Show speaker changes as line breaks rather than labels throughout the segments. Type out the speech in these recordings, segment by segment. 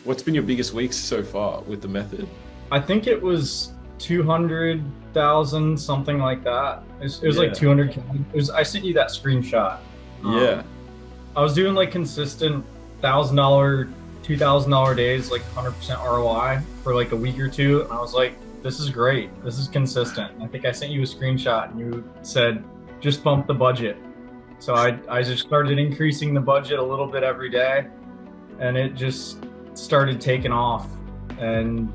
What's been your biggest weeks so far with the method?
I think it was 200,000, something like that. It was like
Yeah.
200. I sent you that screenshot.
Yeah.
I was doing like consistent $1,000, $2,000 days, like 100% ROI for like a week or two. And I was like, this is great. This is consistent. I think I sent you a screenshot and you said, just bump the budget. So I just started increasing the budget a little bit every day, and it just started taking off. And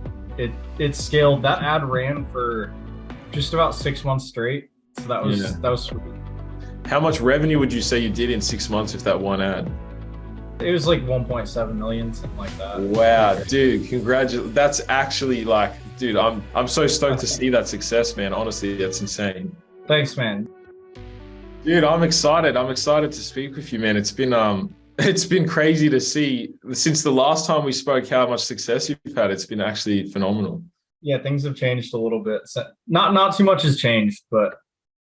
it scaled. That ad ran for just about 6 months straight. So that
Yeah.
was that was sweet.
How much revenue would you say you did in 6 months with that one ad?
It was like 1.7 million, something like that.
Wow, dude, congratulations. That's actually like, dude, I'm so stoked to see that success, man. Honestly, that's insane.
Thanks, man.
Dude, I'm excited. I'm excited to speak with you, man. It's been crazy to see since the last time we spoke how much success you've had. It's been actually phenomenal.
Yeah, things have changed a little bit. Not too much has changed, but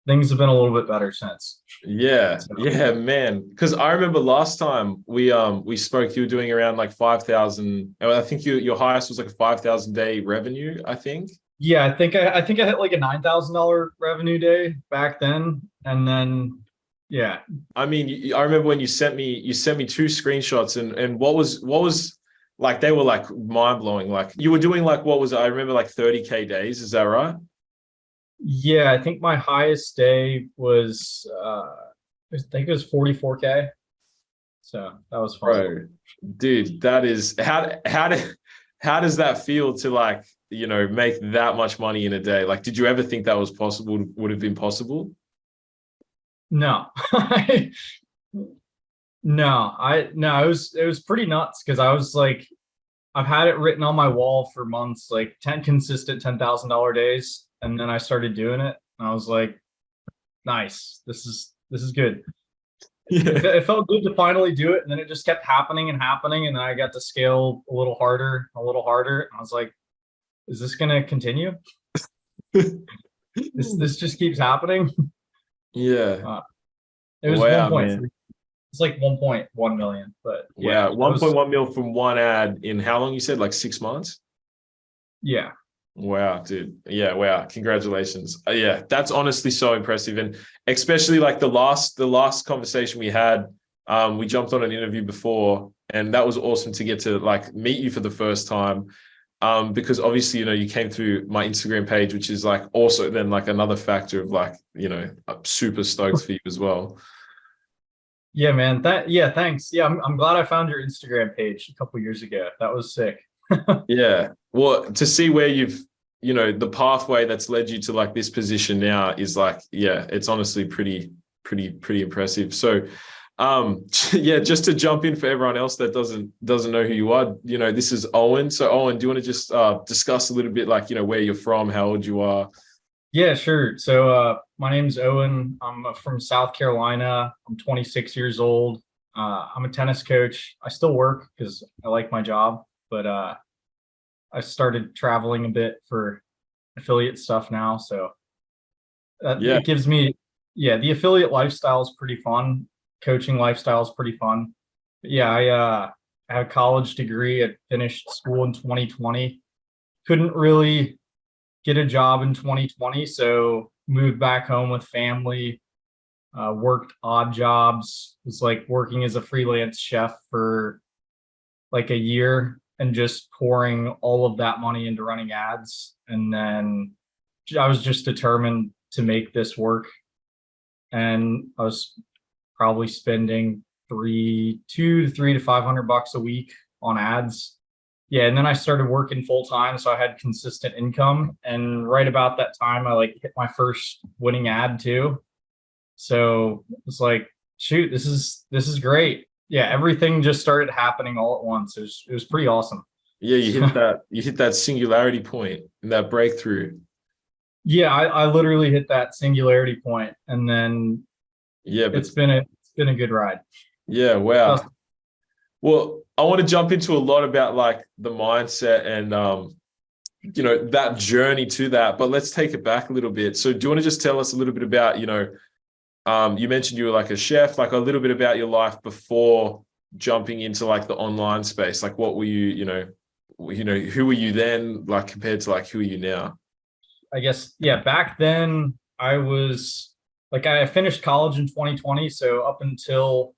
things have been a little bit better since.
Yeah,
So
yeah, man. Because I remember last time we spoke, you were doing around like 5,000. I think your highest was like a 5,000 day revenue, I think.
yeah, I think I hit like a $9,000 revenue day back then, and then yeah,
I mean, I remember when you sent me two screenshots, and what was like they were like mind blowing. Like you were doing like what was it? I remember like 30K days. Is that right?
yeah, I think my highest day was I think it was 44K. So that was fun.
Bro, dude, that is how does that feel to like, make that much money in a day? Like, did you ever think that was possible, would have been possible?
No. No, it was pretty nuts because I was like, I've had it written on my wall for months, like 10 consistent $10,000 days. And then I started doing it. And I was like, nice. This is good. It,
Yeah.
it felt good to finally do it. And then it just kept happening and happening. And then I got to scale a little harder, a little harder. And I was like, is this gonna continue? This just keeps happening.
Yeah.
Uh, it was
Wow, man.
1.3. It's like 1.1 million, but yeah,
Wow.
that was
1.1 mil from one ad in how long you said? Like 6 months?
yeah.
Wow, dude. Yeah, wow. Congratulations. Yeah, that's honestly so impressive. And especially like the last conversation we had, we jumped on an interview before, and that was awesome to get to like meet you for the first time. Because obviously, you came through my Instagram page, which is like also then like another factor of like, I'm super stoked for you as well.
Yeah, man. Yeah, thanks. Yeah, I'm glad I found your Instagram page a couple years ago. That was sick.
Yeah. Well, to see where the pathway that's led you to like this position now is like, yeah, it's honestly pretty impressive. So, yeah, just to jump in for everyone else that doesn't know who you are, this is Owen. So, Owen, do you want to just discuss a little bit like, where you're from, how old you are?
Yeah, sure. So my name's Owen. I'm from South Carolina. I'm 26 years old. I'm a tennis coach. I still work because I like my job, but I started traveling a bit for affiliate stuff now. So
Yeah.
it gives me, yeah, the affiliate lifestyle is pretty fun. Coaching lifestyle is pretty fun. But yeah, I have a college degree. I finished school in 2020. Couldn't really get a job in 2020, so moved back home with family. Worked odd jobs. Was like working as a freelance chef for like a year and just pouring all of that money into running ads. And then I was just determined to make this work. And I was probably spending two to three to 500 bucks a week on ads. Yeah, and then I started working full time, so I had consistent income. And right about that time, I like hit my first winning ad too. So it's like, shoot, this is great. Yeah, everything just started happening all at once. It was pretty awesome.
Yeah, you
So
hit that singularity point and that breakthrough.
yeah, I literally hit that singularity point, and then
Yeah, but
it's been a good ride.
yeah,
Just-
wow. Well, I want to jump into a lot about like the mindset and that journey to that, but let's take it back a little bit. So do you want to just tell us a little bit about, you mentioned you were like a chef, like a little bit about your life before, jumping into like the online space? Like what were who were you then like compared to like who are you now?
I guess, yeah, back then I was like, I finished college in 2020. So up until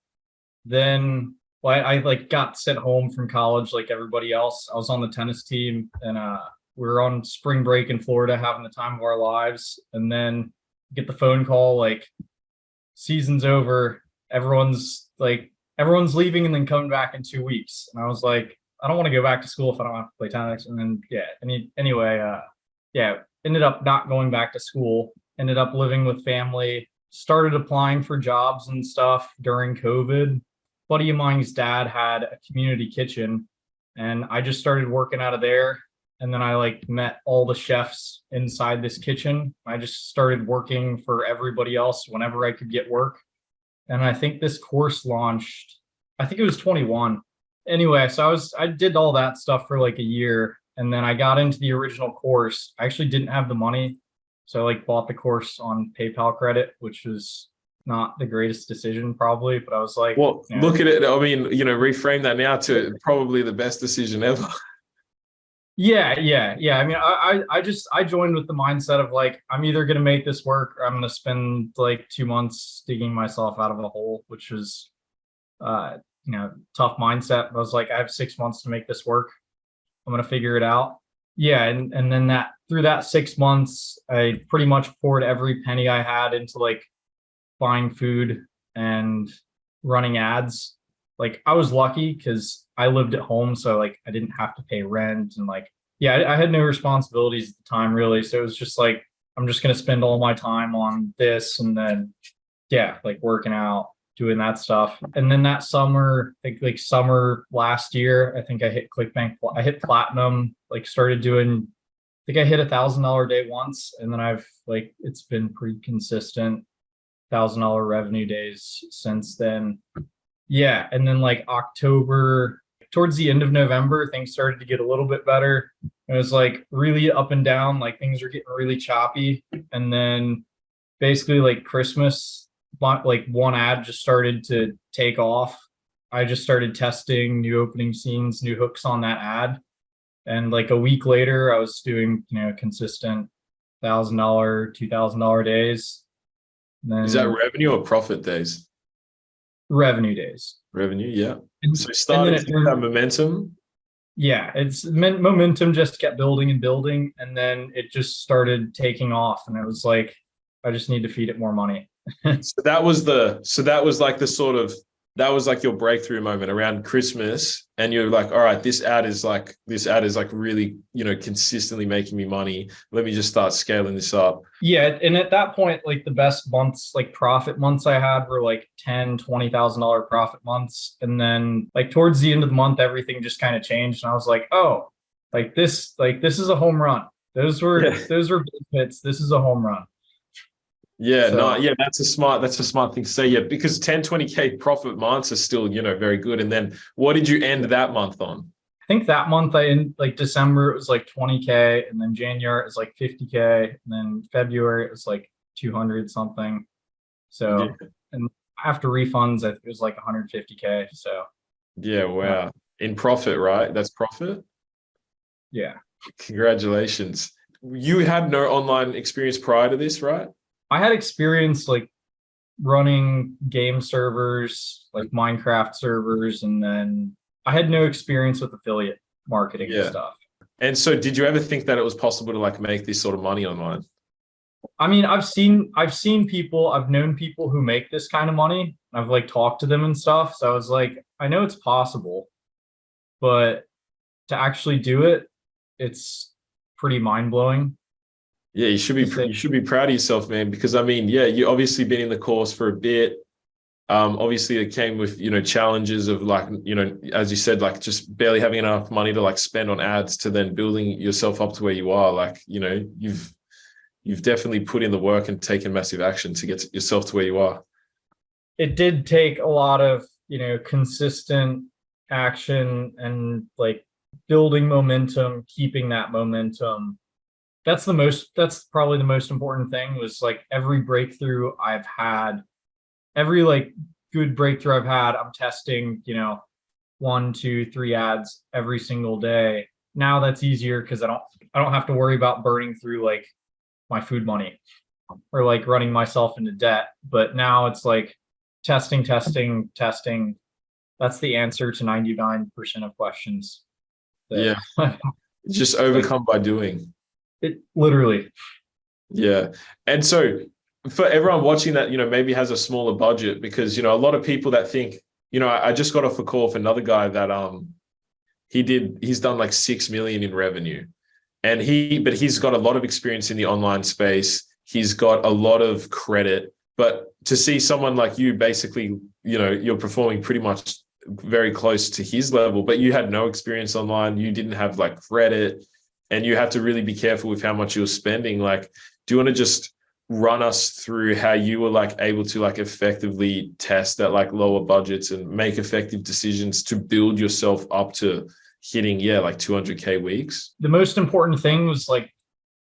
then, well, I like got sent home from college like everybody else. I was on the tennis team, and we were on spring break in Florida having the time of our lives. And then get the phone call like, season's over. Everyone's leaving and then coming back in 2 weeks. And I was like, I don't want to go back to school if I don't have to play tennis. And then yeah, ended up not going back to school, ended up living with family, started applying for jobs and stuff during COVID. Buddy of mine's dad had a community kitchen, and I just started working out of there. And then I like met all the chefs inside this kitchen. I just started working for everybody else whenever I could get work. And I think this course launched, I think it was 21. Anyway, so I did all that stuff for like a year, and then I got into the original course. I actually didn't have the money, so I like bought the course on PayPal credit, which was not the greatest decision probably, but I was like,
well, look at it. I mean, reframe that now to probably the best decision ever.
Yeah. I mean, I joined with the mindset of like, I'm either going to make this work or I'm going to spend like 2 months digging myself out of a hole, which was, tough mindset. But I was like, I have 6 months to make this work. I'm going to figure it out. Yeah. And then through that 6 months, I pretty much poured every penny I had into like buying food and running ads. Like I was lucky because I lived at home, so like I didn't have to pay rent, and like, yeah, I had no responsibilities at the time really. So it was just like, I'm just gonna spend all my time on this, and then yeah, like working out, doing that stuff. And then that summer, I think like summer last year, I think I hit ClickBank. I hit platinum. Like started doing. I think I hit $1,000 day once, and then I've like it's been pretty consistent $1,000 revenue days since then. Yeah, and then like October, towards the end of November, things started to get a little bit better. It was like really up and down, like things were getting really choppy. And then basically like Christmas, like one ad just started to take off. I just started testing new opening scenes, new hooks on that ad. And like a week later, I was doing, consistent $1,000, $2,000 days. Then
Is that revenue or profit days?
revenue days.
Revenue, yeah. So
And
starting
then
to get that momentum.
yeah, it's momentum just kept building and building, and then it just started taking off, and it was like, I just need to feed it more money.
So that was like the sort of, that was like your breakthrough moment around Christmas, and you're like, all right, this ad is like really, consistently making me money. Let me just start scaling this up.
Yeah, and at that point, like the best months, like profit months I had were like $10,000-$20,000 profit months. And then like towards the end of the month, everything just kind of changed. And I was like, oh, this is a home run. Those were big hits. This is a home run.
Yeah,
So,
no, yeah, that's a smart thing to say. Yeah, because 10, 20K profit months are still, very good. And then what did you end that month on?
I think that month in like December, it was like 20K, and then January it was like 50K, and then February it was like 200 something. So,
Yeah.
and after refunds, I think it was like 150K. So,
Yeah, wow. In profit, right? That's profit?
yeah.
Congratulations. You had no online experience prior to this, right?
I had experience like running game servers, like Minecraft servers, and then I had no experience with affiliate marketing and stuff.
And so did you ever think that it was possible to like make this sort of money online?
I mean, I've seen people, I've known people who make this kind of money. I've like talked to them and stuff. So I was like, I know it's possible, but to actually do it, it's pretty mind-blowing.
Yeah, you should be proud of yourself, man, because I mean, yeah, you obviously been in the course for a bit. Obviously it came with, challenges of like, as you said, like just barely having enough money to like spend on ads to then building yourself up to where you are. Like, you've definitely put in the work and taken massive action to get yourself to where you are.
It did take a lot of, consistent action and like building momentum, keeping that momentum. That's probably the most important thing, was like every breakthrough I've had, every like good breakthrough I've had, I'm testing, 1, 2, 3 ads every single day. Now that's easier because I don't have to worry about burning through like my food money or like running myself into debt. But now it's like testing, testing, testing. That's the answer to 99% of questions.
Yeah. It's just overcome by doing.
It literally.
Yeah. And so for everyone watching that, maybe has a smaller budget, because, a lot of people that think, I just got off a call with another guy that he's done like 6 million in revenue. And he's got a lot of experience in the online space. He's got a lot of credit. But to see someone like you, basically, you're performing pretty much very close to his level, but you had no experience online. You didn't have like credit, and you had to really be careful with how much you were spending. Like, do you want to just run us through how you were like able to like effectively test at like lower budgets and make effective decisions to build yourself up to hitting, like 200K weeks?
The most important thing was like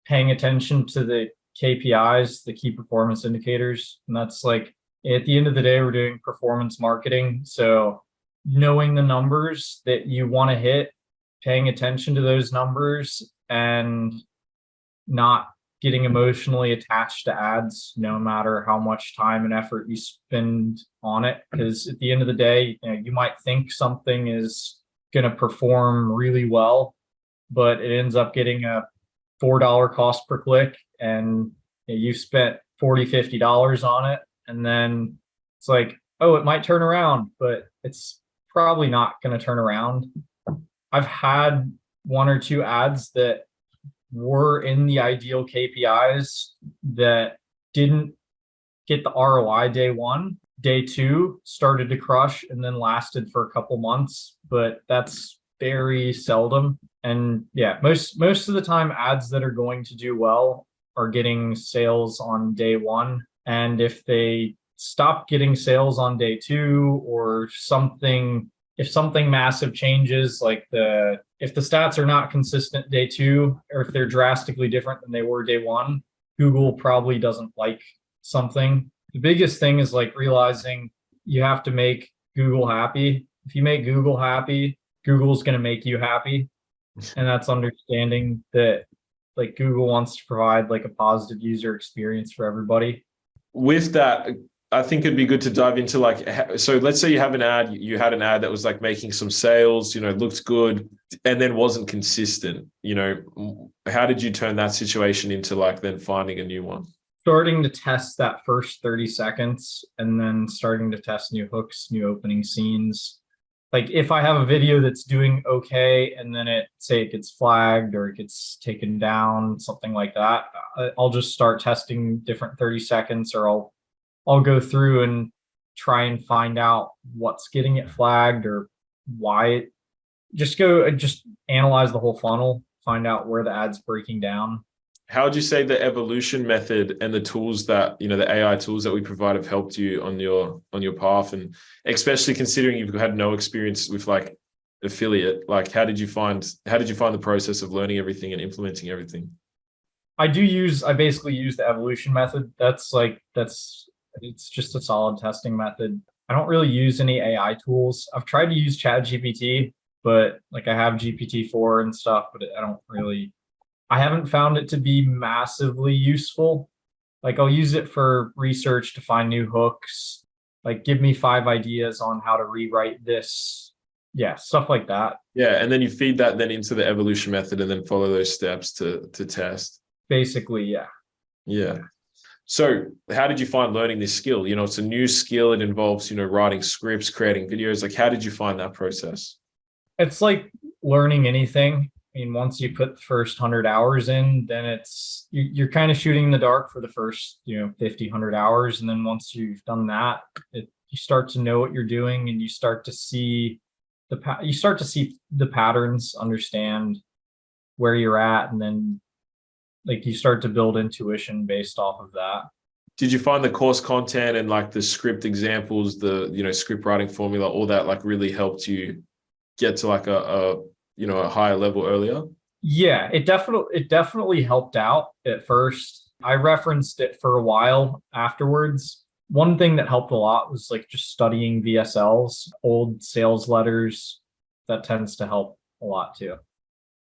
paying attention to the KPIs, the key performance indicators. And that's like, at the end of the day, we're doing performance marketing. So knowing the numbers that you want to hit, paying attention to those numbers, and not getting emotionally attached to ads, no matter how much time and effort you spend on it. Because at the end of the day, you might think something is going to perform really well, but it ends up getting a $4 cost per click, and you've spent $40, $50 on it. And then it's like, oh, it might turn around, but it's probably not going to turn around. I've had 1 or 2 ads that were in the ideal KPIs that didn't get the ROI day 1. Day 2 started to crush and then lasted for a couple months, but that's very seldom. And most of the time, ads that are going to do well are getting sales on day 1. And if they stop getting sales on day 2, or if something massive changes, like if the stats are not consistent day 2, or if they're drastically different than they were day 1, Google probably doesn't like something. The biggest thing is like realizing you have to make Google happy. If you make Google happy, Google's going to make you happy. And that's understanding that like Google wants to provide like a positive user experience for everybody.
With that, I think it'd be good to dive into like, so let's say you had an ad that was like making some sales, looked good, and then wasn't consistent. How did you turn that situation into like then finding a new one?
Starting to test that first 30 seconds, and then starting to test new hooks, new opening scenes. Like if I have a video that's doing okay, and then it gets flagged or it gets taken down, something like that, I'll just start testing different 30 seconds, or I'll go through and try and find out what's getting it flagged or why just analyze the whole funnel, find out where the ad's breaking down.
How would you say the evolution method and the tools that, the AI tools that we provide have helped you on your path? And especially considering you've had no experience with like affiliate, like how did you find the process of learning everything and implementing everything?
I basically use the evolution method. It's just a solid testing method. I don't really use any AI tools. I've tried to use ChatGPT, but like I have GPT-4 and stuff, but I haven't found it to be massively useful. Like I'll use it for research to find new hooks, like give me 5 ideas on how to rewrite this. Yeah, stuff like that.
Yeah, and then you feed that then into the evolution method and then follow those steps to test.
Basically, yeah.
Yeah. So how did you find learning this skill? It's a new skill. It involves, writing scripts, creating videos. Like, how did you find that process?
It's like learning anything. I mean, once you put the first 100 hours in, then you're kind of shooting in the dark for the first, 50, 100 hours. And then once you've done that, you start to know what you're doing, and you start to see the patterns, understand where you're at, and then like you start to build intuition based off of that.
Did you find the course content and like the script examples, the script writing formula, all that like really helped you get to like a higher level earlier?
Yeah, it definitely helped out at first. I referenced it for a while afterwards, One thing that helped a lot was like just studying VSLs, old sales letters. That tends to help a lot too.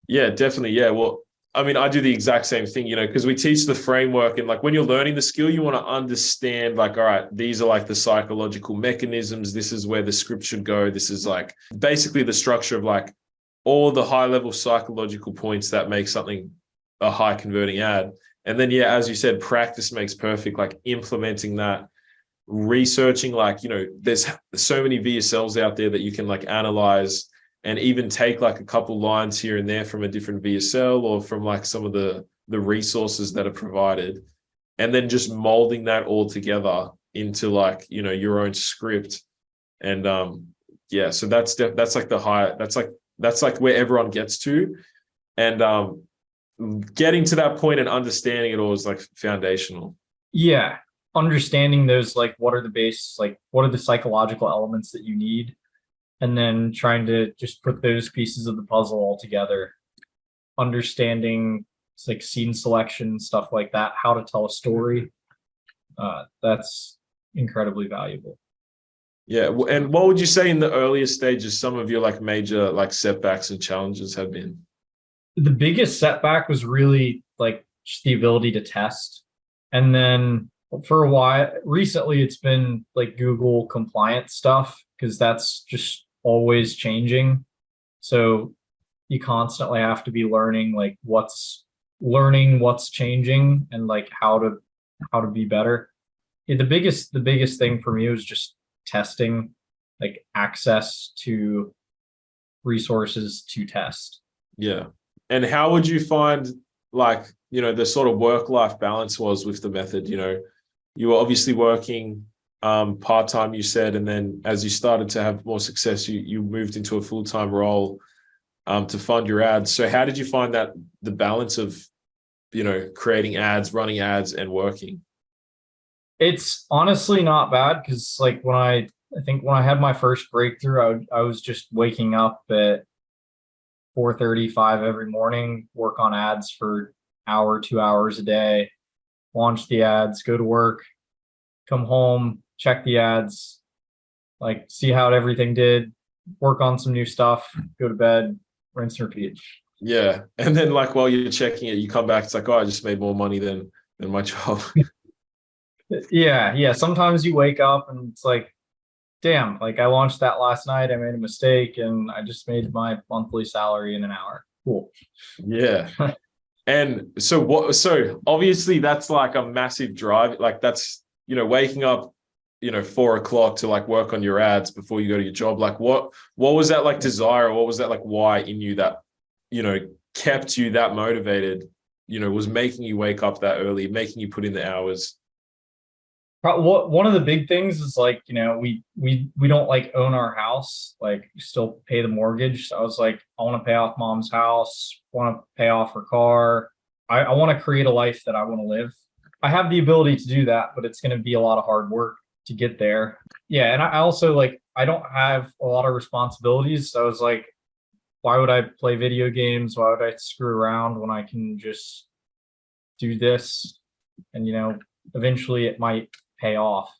Yeah, definitely. Yeah. Well, I mean, I do the exact same thing, because we teach the framework, and like when you're learning the skill, you want to understand like, all right, these are like the psychological mechanisms. This is where the script should go. This is like basically the structure of like all the high level psychological points that make something a high converting ad. And then, yeah, as you said, practice makes perfect, like implementing that, researching, like, there's so many VSLs out there that you can like analyze and even take like a couple lines here and there from a different VSL or from like some of the resources that are provided, and then just molding that all together into like, your own script. And yeah, so that's like the high, that's like where everyone gets to. And getting to that point and understanding it all is like foundational.
Yeah. Understanding those, like, what are the base, like, what are the psychological elements that you need? And then trying to just put those pieces of the puzzle all together. Understanding like scene selection, stuff like that, how to tell a story. That's incredibly valuable.
Yeah. And what would you say in the earliest stages, some of your like major like setbacks and challenges have been?
The biggest setback was really like just the ability to test. And then for a while, recently, it's been like Google compliance stuff because that's just always changing. So you constantly have to be learning like what's changing and like how to be better. Yeah, the biggest thing for me was just testing, like access to resources to test.
Yeah. And how would you find like, the sort of work-life balance was with the method? You were obviously working part-time, you said, and then as you started to have more success, you moved into a full-time role to fund your ads. So how did you find that the balance of, creating ads, running ads, and working?
It's honestly not bad because like I think when I had my first breakthrough, I was just waking up at 4:35 every morning, work on ads for hour, 2 hours a day, launch the ads, go to work, come home, check the ads, like see how everything did, work on some new stuff, go to bed, rinse and repeat.
Yeah. And then like while you're checking it, you come back, it's like, oh, I just made more money than my job.
Yeah. Sometimes you wake up and it's like, damn, like I launched that last night. I made a mistake and I just made my monthly salary in an hour. Cool.
Yeah. And so obviously that's like a massive drive. Like that's, waking up, 4 o'clock to like work on your ads before you go to your job. Like what was that like desire? What was that like why in you that, kept you that motivated, was making you wake up that early, making you put in the hours?
One of the big things is like, we don't like own our house, like we still pay the mortgage. So I was like, I want to pay off mom's house, want to pay off her car. I want to create a life that I want to live. I have the ability to do that, but it's going to be a lot of hard work to get there. Yeah. And I also like, I don't have a lot of responsibilities. So I was like, why would I play video games? Why would I screw around when I can just do this? And, eventually it might pay off.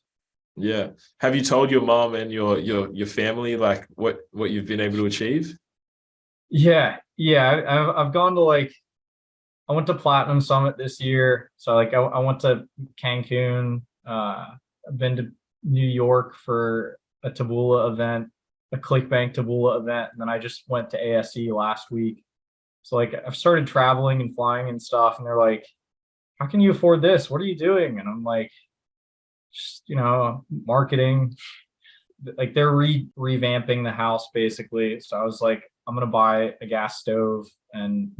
Yeah. Have you told your mom and your family like what you've been able to achieve?
Yeah. I've gone to like, I went to Platinum Summit this year. So like I went to Cancun. I've been to New York for a Taboola event, a ClickBank Taboola event, and then I just went to ASE last week. So like I've started traveling and flying and stuff, and they're like, "How can you afford this? What are you doing?" And I'm like, just marketing. Like they're revamping the house basically. So I was like, I'm gonna buy a gas stove and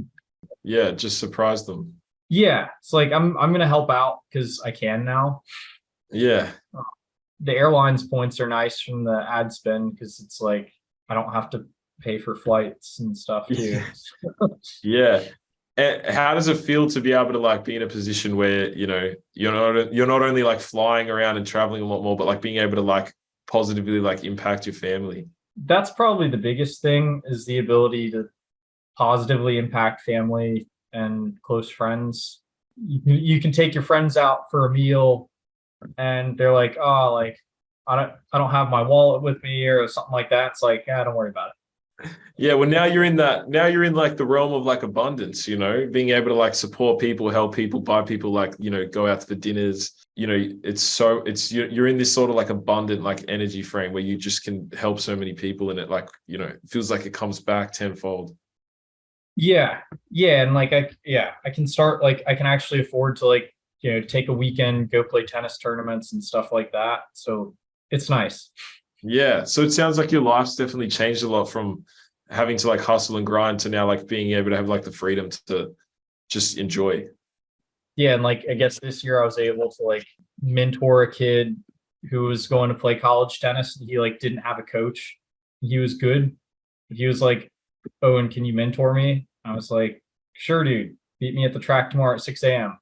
Yeah, just surprise them.
yeah, it's like I'm gonna help out because I can now.
Yeah.
The airlines points are nice from the ad spend because it's like I don't have to pay for flights and stuff too.
Yeah. And how does it feel to be able to like be in a position where, you're not only like flying around and traveling a lot more, but like being able to like positively like impact your family?
That's probably the biggest thing is the ability to positively impact family and close friends. You can take your friends out for a meal and they're like, oh, like I don't have my wallet with me or something like that. It's like, yeah, don't worry about it.
Yeah, well, now you're in like the realm of like abundance, being able to like support people, help people, buy people, like, go out for dinners. You're in this sort of like abundant, like energy frame where you just can help so many people, and it like, it feels like it comes back tenfold.
Yeah, yeah, and like I can start like I can actually afford to like take a weekend, go play tennis tournaments and stuff like that. So it's nice.
Yeah. So it sounds like your life's definitely changed a lot from having to like hustle and grind to now like being able to have like the freedom to just enjoy.
Yeah, and like I guess this year I was able to like mentor a kid who was going to play college tennis. He like didn't have a coach. He was good. He was like, Owen, can you mentor me? I was like, sure, dude. Beat me at the track tomorrow at 6 a.m.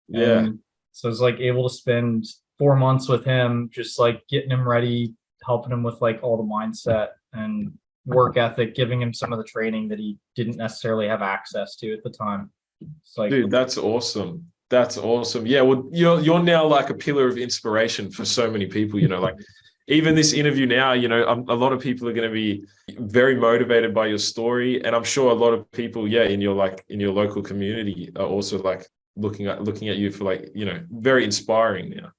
Yeah.
And so I was like able to spend 4 months with him, just like getting him ready, helping him with like all the mindset and work ethic, giving him some of the training that he didn't necessarily have access to at the time. It's like,
Dude, that's awesome. That's awesome. Yeah, well, you're now like a pillar of inspiration for so many people, like even this interview now, a lot of people are going to be very motivated by your story, and I'm sure a lot of people, yeah, in your local community are also like looking at you for like, very inspiring now.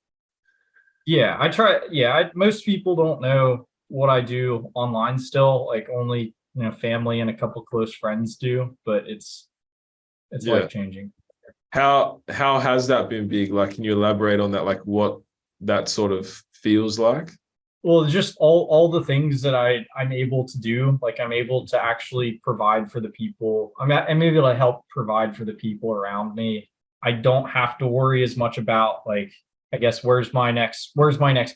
yeah, I try. Yeah, most people don't know what I do online still. Like only family and a couple close friends do, but it's
Yeah.
life changing.
How has that been big? Like, can you elaborate on that? Like what that sort of feels like?
Well, just all the things that I'm able to do, like I'm able to actually provide for the people. I'm able to help provide for the people around me. I don't have to worry as much about like, I guess where's my next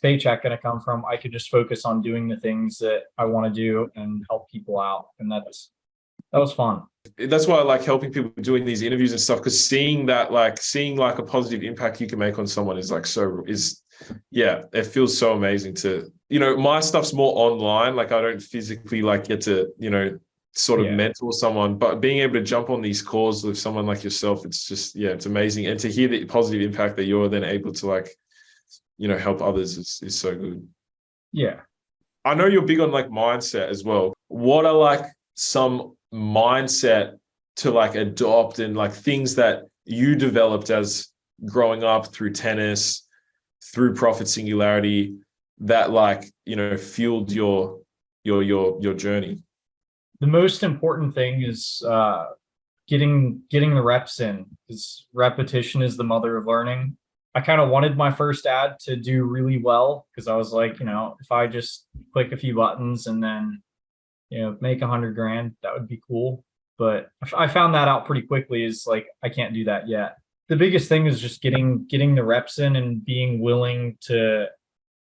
paycheck going to come from? I could just focus on doing the things that I want to do and help people out, and that was fun.
That's why I like helping people doing these interviews and stuff, because seeing like a positive impact you can make on someone is like yeah, it feels so amazing to, my stuff's more online. Like I don't physically like get to, sort of
Yeah.
mentor someone, but being able to jump on these calls with someone like yourself, it's just, yeah, it's amazing. And to hear the positive impact that you're then able to like, help others is so good.
Yeah.
I know you're big on like mindset as well. What are like some mindset to like adopt, and like things that you developed as growing up through tennis, through Profit Singularity, that like, fueled your journey?
The most important thing is getting the reps in, because repetition is the mother of learning. I kind of wanted my first ad to do really well because I was like, if I just click a few buttons and then make 100 grand, that would be cool. But I found that out pretty quickly. Is like I can't do that yet. The biggest thing is just getting the reps in and being willing to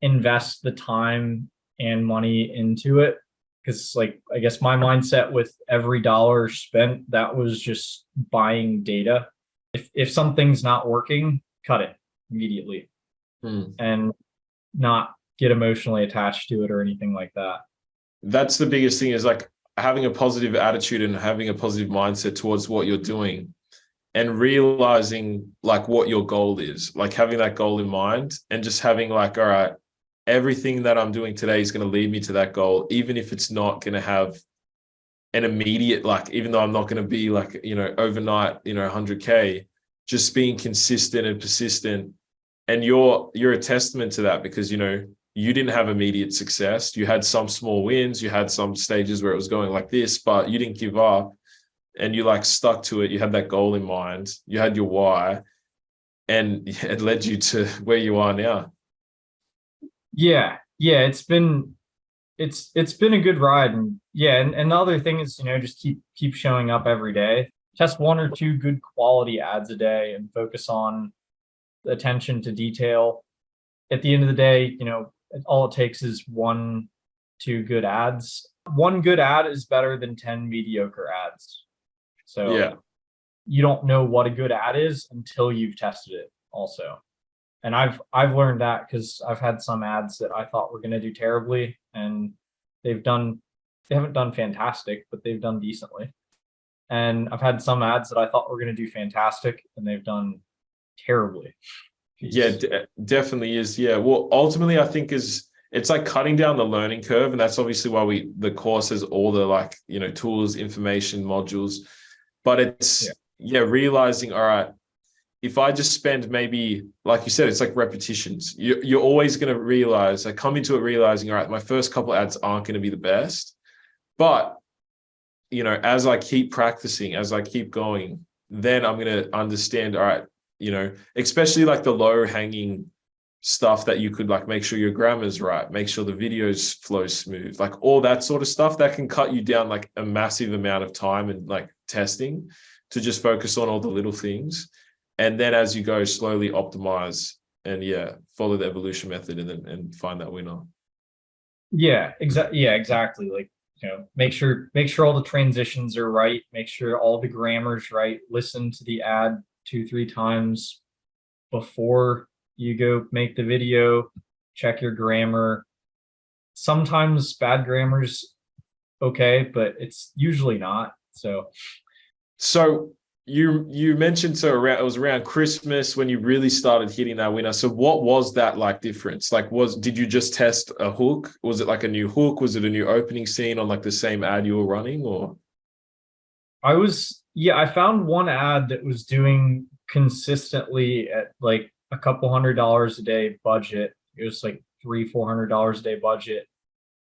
invest the time and money into it, because like I guess my mindset with every dollar spent, that was just buying data. If something's not working, cut it immediately
Hmm.
and not get emotionally attached to it or anything like that.
That's the biggest thing, is like having a positive attitude and having a positive mindset towards what you're doing, and realizing like what your goal is, like having that goal in mind and just having like, all right, everything that I'm doing today is going to lead me to that goal, even if it's not going to have an immediate, like, even though I'm not going to be like, overnight, 100K, just being consistent and persistent. And you're a testament to that, because, you didn't have immediate success. You had some small wins, you had some stages where it was going like this, but you didn't give up, and you like stuck to it. You had that goal in mind, you had your why, and it led you to where you are now.
Yeah, yeah, it's been a good ride. And yeah, and the other thing is, just keep showing up every day. Test one or two good quality ads a day and focus on the attention to detail. At the end of the day, all it takes is one, two good ads. One good ad is better than 10 mediocre ads. So
Yeah.
you don't know what a good ad is until you've tested it also. And I've learned that because I've had some ads that I thought were going to do terribly, and they've done they haven't done fantastic, but they've done decently. And I've had some ads that I thought were going to do fantastic, and they've done terribly.
Yeah,
piece.
definitely is. Yeah. Well, ultimately, I think it's like cutting down the learning curve, and that's obviously why the course has all the like tools, information, modules. But
Yeah.
yeah, realizing, all right, if I just spend maybe, like you said, it's like repetitions. You're always going to realize, I come into it realizing, all right, my first couple ads aren't going to be the best, but as I keep practicing, as I keep going, then I'm going to understand, all right, especially like the low hanging stuff that you could like make sure your grammar's right, make sure the videos flow smooth, like all that sort of stuff that can cut you down like a massive amount of time and like testing to just focus on all the little things. And then as you go, slowly optimize and follow the evolution method and find that winner.
Yeah, exactly. Yeah, exactly. Like, make sure all the transitions are right, make sure all the grammar's right, listen to the ad 2, 3 times before you go make the video, check your grammar. Sometimes bad grammar's okay, but it's usually not. So
So you mentioned it was around Christmas when you really started hitting that winner. So what was that like difference? Like did you just test a hook? Was it like a new hook? Was it a new opening scene on like the same ad you were running or?
I found one ad that was doing consistently at like a couple $100 a day budget. It was like $300-400 a day budget.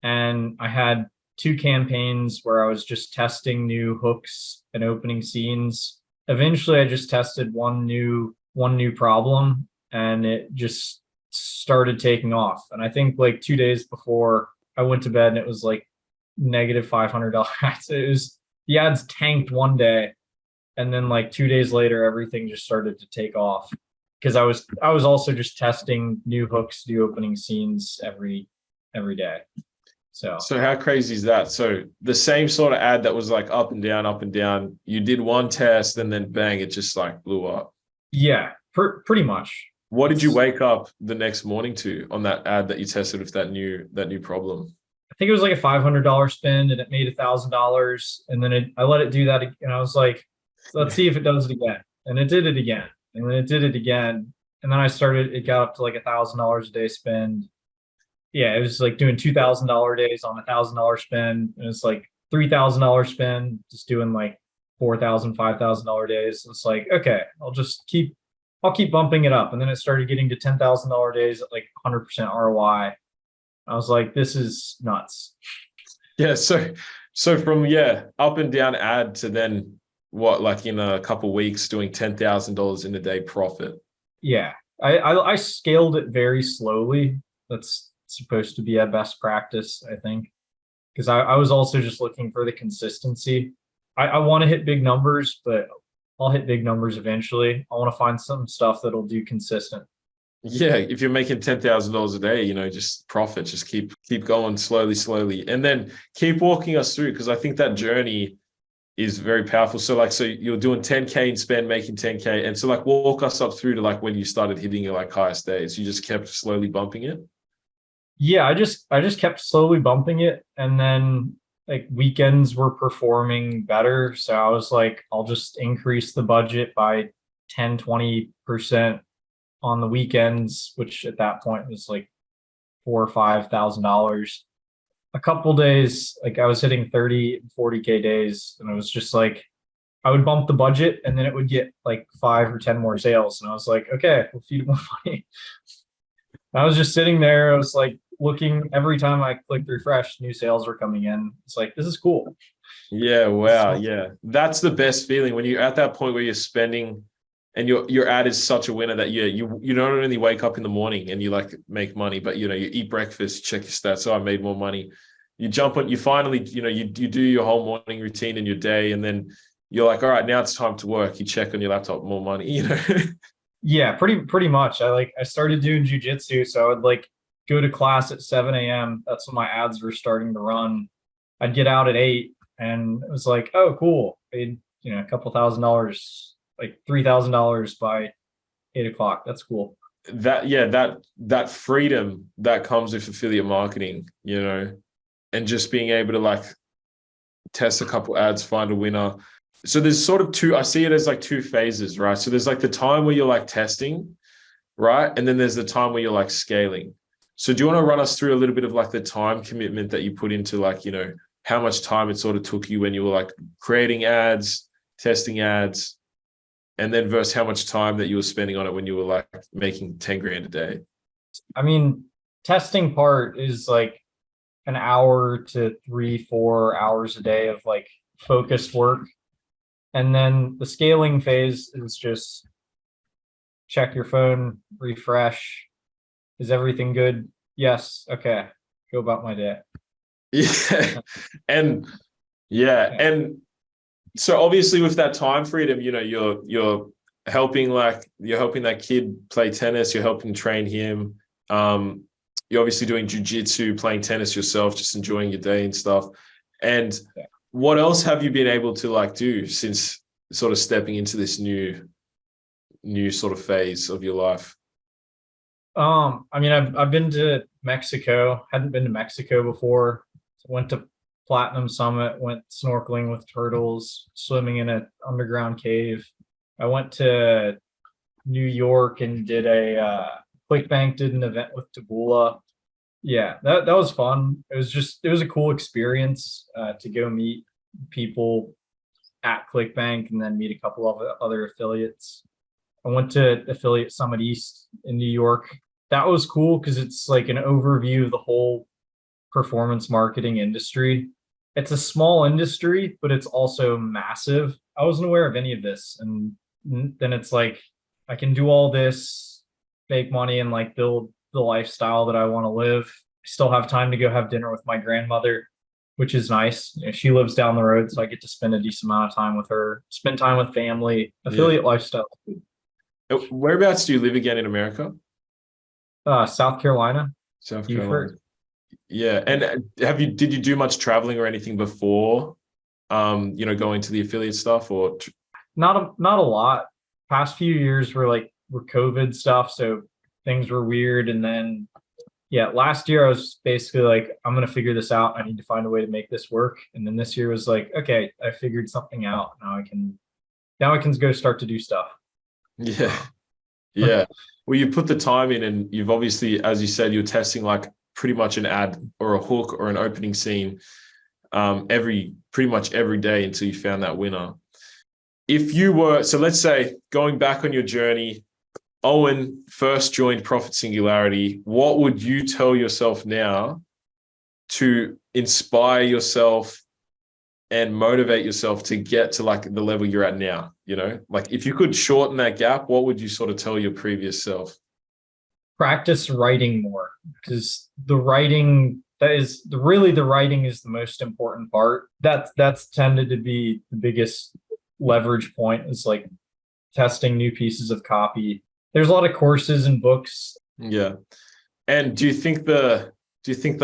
And I had two campaigns where I was just testing new hooks and opening scenes. Eventually I just tested one new problem, and it just started taking off. And I think like 2 days before I went to bed, and it was like negative $500. It was the ads tanked one day, and then like 2 days later everything just started to take off because I was also just testing new hooks, new opening scenes every day. So
So how crazy is that? So the same sort of ad that was like up and down, you did one test and then bang, it just like blew up.
yeah, pretty much.
What did you
It's
wake up the next morning to on that ad that you tested with that new problem?
I think it was like a $500 spend, and it made $1,000. And then I let it do that again. And I was like, let's see if it does it again. And it did it again. And then it did it again. And then it got up to like $1,000 a day spend. Yeah, it was like doing $2,000 days on $1,000 spend. And it's like $3,000 spend, just doing like 4,000, $5,000 days. It's like, okay, I'll keep bumping it up. And then it started getting to $10,000 days at like 100% ROI. I was like, this is nuts.
Yeah, so from up and down ad to then what, like in a couple of weeks doing $10,000 in a day profit.
Yeah, I scaled it very slowly. That's supposed to be a best practice, I think, because I was also just looking for the consistency. I want to hit big numbers, but I'll hit big numbers eventually. I want to find some stuff that'll do consistent.
Yeah, if you're making $10,000 a day, just profit, just keep going slowly, and then keep walking us through because I think that journey is very powerful. So you're doing 10K in spend, making 10K, and so like walk us up through to like when you started hitting your like highest days. You just kept slowly bumping it.
Yeah, I just kept slowly bumping it, and then like weekends were performing better, so I was like, I'll just increase the budget by 10-20% on the weekends, which at that point was like $4 or $5,000. A couple days, like I was hitting 30 and 40K days, and it was just like I would bump the budget, and then it would get like 5 or 10 more sales, and I was like, okay, we'll feed more money. I was just sitting there. I was like looking every time I clicked refresh, new sales were coming in. It's like, this is cool.
Yeah,
This is
wow,
cool.
yeah, that's the best feeling when you're at that point where you're spending and your ad is such a winner that you not only wake up in the morning and you like make money, but you eat breakfast, check your stats. So I made more money. You jump on, you finally, you do your whole morning routine in your day, and then you're like, all right, now it's time to work. You check on your laptop, more money.
Yeah, pretty much. I started doing jujitsu, so I would like go to class at 7 a.m. That's when my ads were starting to run. I'd get out at 8, and it was like, oh, cool. Paid, a couple $1,000, like $3,000 by 8 o'clock. That's cool.
That freedom that comes with affiliate marketing, and just being able to like test a couple ads, find a winner. So there's sort of I see it as like two phases, right? So there's like the time where you're like testing, right? And then there's the time where you're like scaling. So do you want to run us through a little bit of like the time commitment that you put into like, how much time it sort of took you when you were like creating ads, testing ads, and then versus how much time that you were spending on it when you were like making 10 grand a day?
I mean, testing part is like an hour to 3-4 hours a day of like focused work. And then the scaling phase is just check your phone, refresh. Is everything good? Yes. Okay. Go about my day.
Yeah. And yeah. And so obviously with that time freedom, you're helping that kid play tennis, you're helping train him. You're obviously doing jujitsu, playing tennis yourself, just enjoying your day and stuff. And what else have you been able to like do since sort of stepping into this new sort of phase of your life?
I mean, I've been to Mexico. Hadn't been to Mexico before. Went to Platinum Summit. Went snorkeling with turtles. Swimming in an underground cave. I went to New York and did ClickBank did an event with Taboola. Yeah, that was fun. It was a cool experience to go meet people at ClickBank and then meet a couple of other affiliates. I went to Affiliate Summit East in New York. That was cool because it's like an overview of the whole performance marketing industry. It's a small industry, but it's also massive. I wasn't aware of any of this. And then it's like, I can do all this, make money, and like build the lifestyle that I want to live. I still have time to go have dinner with my grandmother, which is nice. She lives down the road, so I get to spend a decent amount of time with her, spend time with family. Affiliate lifestyle.
Whereabouts do you live again in America?
South Carolina.
South
Beaufort.
Carolina. Yeah. And did you do much traveling or anything before, going to the affiliate stuff or?
Not a lot. Past few years were COVID stuff, so things were weird. And then, last year I was basically like, I'm gonna figure this out. I need to find a way to make this work. And then this year was like, okay, I figured something out. Now I can go start to do stuff.
Yeah. Yeah. Well, you put the time in and you've obviously, as you said, you're testing like pretty much an ad or a hook or an opening scene pretty much every day until you found that winner. So let's say going back on your journey, Owen first joined Profit Singularity. What would you tell yourself now to inspire yourself and motivate yourself to get to like the level you're at now? Like if you could shorten that gap, what would you sort of tell your previous self?
Practice writing more, because the writing is the most important part. That's tended to be the biggest leverage point, is like testing new pieces of copy. There's a lot of courses and books.
Yeah. And do you think the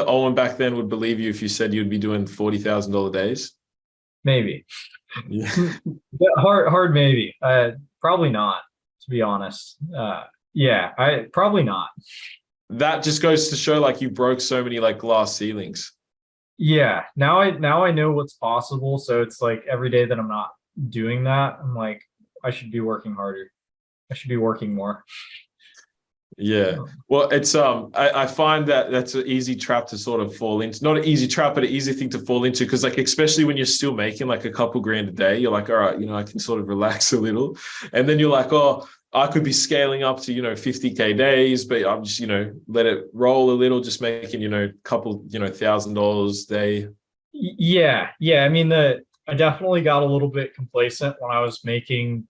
Owen back then would believe you if you said you'd be doing $40,000 days?
Maybe.
Yeah.
hard maybe. Probably not, to be honest. I probably not.
That just goes to show like you broke so many like glass ceilings.
Yeah. Now I know what's possible. So it's like every day that I'm not doing that, I'm like, I should be working harder. I should be working more.
Yeah. Well, it's I find that that's an easy trap to sort of fall into. Not an easy trap, but an easy thing to fall into, because like especially when you're still making like a couple grand a day, you're like, all right, I can sort of relax a little. And then you're like, oh, I could be scaling up to 50K days, but I'm just let it roll a little, just making couple $1,000 a day.
Yeah. I mean, I definitely got a little bit complacent when I was making,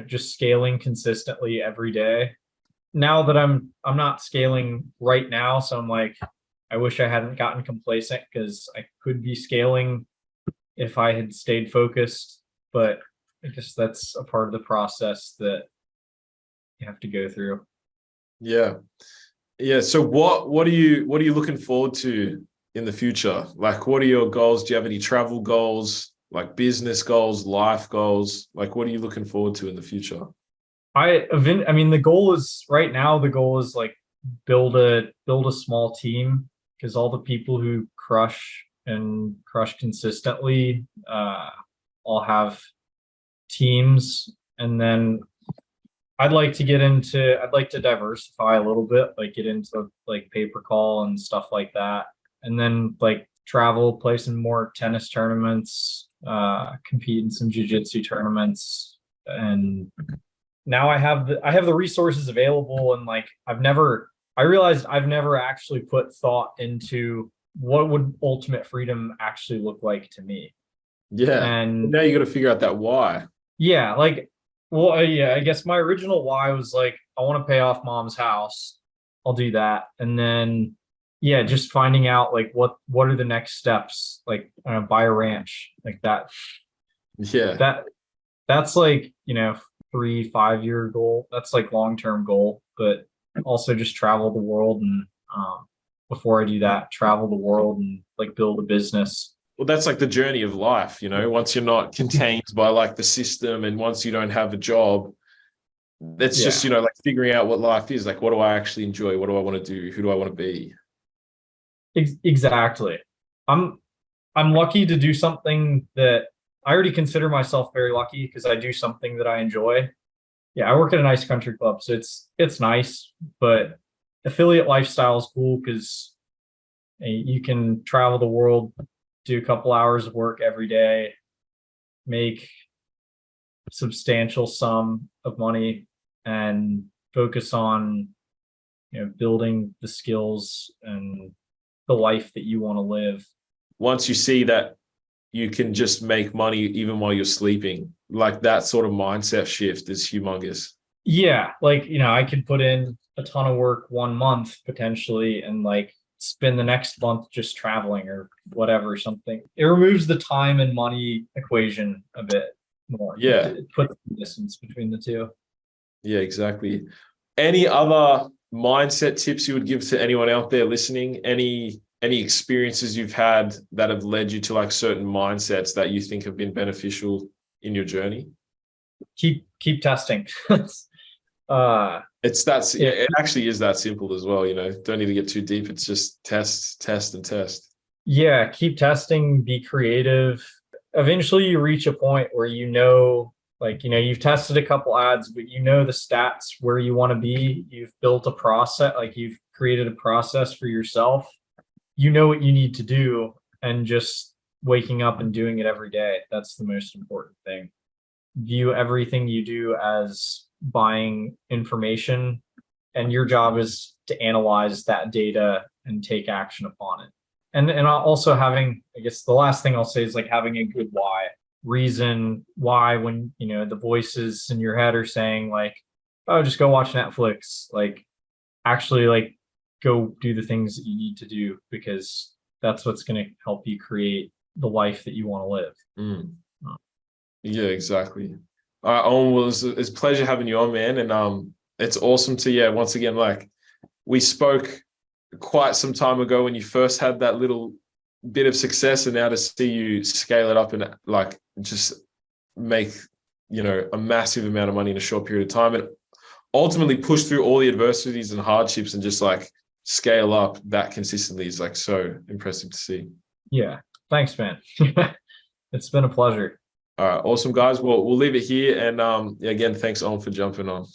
just scaling consistently every day. Now that I'm not scaling right now, so I'm like, I wish I hadn't gotten complacent, because I could be scaling if I had stayed focused. But I guess that's a part of the process that you have to go through.
Yeah. So what are you looking forward to in the future? Like, what are your goals? Do you have any travel goals, like business goals, life goals? Like, what are you looking forward to in the future?
The goal is right now, the goal is like build a small team, because all the people who crush consistently all have teams. And then I'd like to diversify a little bit, like get into like pay per call and stuff like that. And then like travel, play some more tennis tournaments, compete in some jiu-jitsu tournaments. And now I have the resources available, and like I realized I've never actually put thought into what would ultimate freedom actually look like to me.
Yeah.
And
Now you got to figure out that why.
yeah, like, well, yeah, I guess my original why was like, I want to pay off mom's house. I'll do that. And then, yeah, just finding out like what are the next steps? Like, buy a ranch, like that.
Yeah.
That that's like, 3, 5 year goal. That's like long-term goal, but also just travel the world and before I do that, travel the world and like build a business.
Well, that's like the journey of life, once you're not contained by like the system and once you don't have a job, that's
Yeah,
just, like figuring out what life is. Like, what do I actually enjoy? What do I want to do? Who do I want to be?
exactly. I'm I'm lucky to do something that I already consider myself very lucky because I do something that I enjoy. Yeah, I work at a nice country club, so it's nice, but affiliate lifestyle is cool because you can travel the world, do a couple hours of work every day, make substantial sum of money, and focus on building the skills and the life that you want to live.
Once you see that you can just make money even while you're sleeping, like that sort of mindset shift is humongous.
Yeah, like, I could put in a ton of work 1 month potentially and like spend the next month just traveling or whatever, something. It removes the time and money equation a bit more.
Yeah.
It puts distance between the two.
Yeah, exactly. Any other mindset tips you would give to anyone out there listening? Any experiences you've had that have led you to like certain mindsets that you think have been beneficial in your journey?
Keep testing.
It's that's yeah,
Yeah,
it actually is that simple as well, Don't need to get too deep. It's just test, test, and test.
yeah, keep testing, be creative. Eventually you reach a point where like, you've tested a couple ads, but the stats where you want to be. You've built a process, like you've created a process for yourself. You know what you need to do, and just waking up and doing it every day. That's the most important thing. View everything you do as buying information, and your job is to analyze that data and take action upon it. And also having, I guess the last thing I'll say is like having a good why, reason why, when the voices in your head are saying like, oh, just go watch Netflix, like actually like go do the things that you need to do, because that's what's going to help you create the life that you want to live.
Mm. Yeah, exactly. Owen, well, it's a pleasure having you on, man. And it's awesome to, yeah, once again, like we spoke quite some time ago when you first had that little bit of success, and now to see you scale it up and like just make, a massive amount of money in a short period of time and ultimately push through all the adversities and hardships and just like scale up that consistently is like so impressive to see.
Yeah. Thanks, man. It's been a pleasure.
All right. Awesome, guys. Well, we'll leave it here. And again, thanks, Owen, for jumping on.